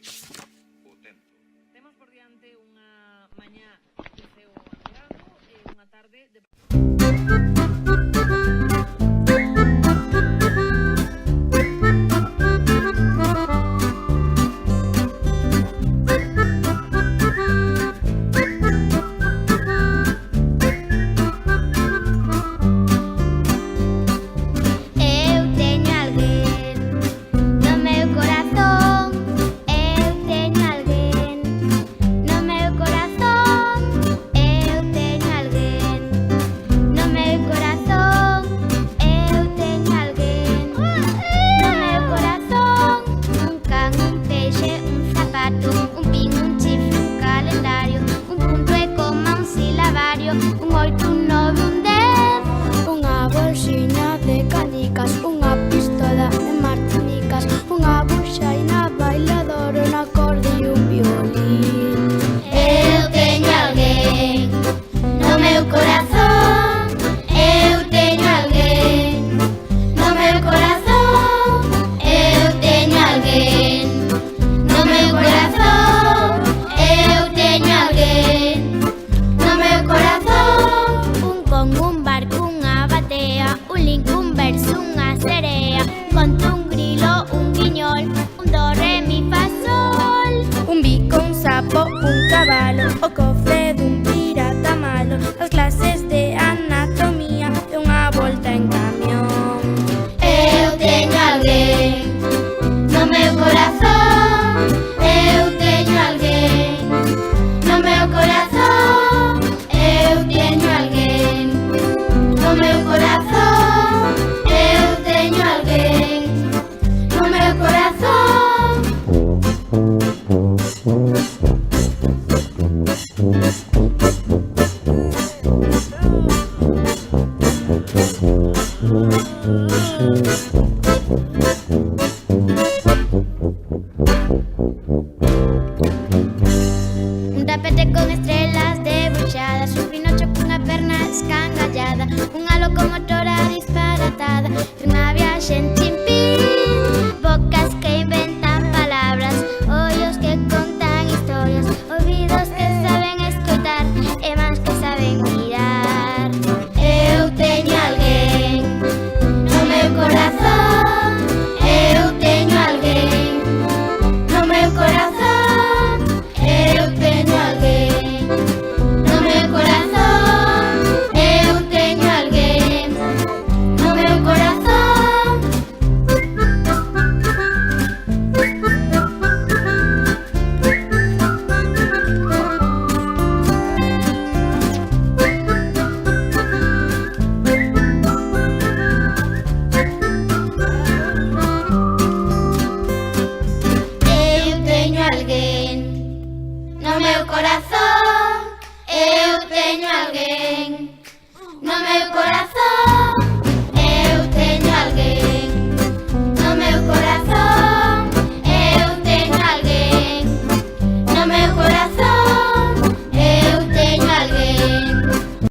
o tempo. Temos por diante unha mañá de ceo azulado e unha tarde de... Un 8, un 9, un 10. Unha bolsiña de canicas, unha pistola de martinicas, unha buxaina, bailador, un acorde e un violín. Eu teño alguén no meu corazón, eu teño alguén no meu corazón, eu teño alguén no meu corazón, eu teño alguén no meu corazón. Un con, un barco, unha batea, un link, un verso, unha serea, conto, un grilo, un guiñol, un do, re, mi, fa, sol. Un bico, un sapo, un cabalo, o cofre dun pirata malo, as clases de anatomía e unha volta en camión. Eu teño alguén no meu corazón, eu teño alguén no meu corazón, eu teño alguén no meu corazón, eu teño alguén no meu corazón. Un tapete con estrelas debuxadas, un pinocho cunha perna escangallada, unha locomotora disparatada, unha viaxe en chimpanzé.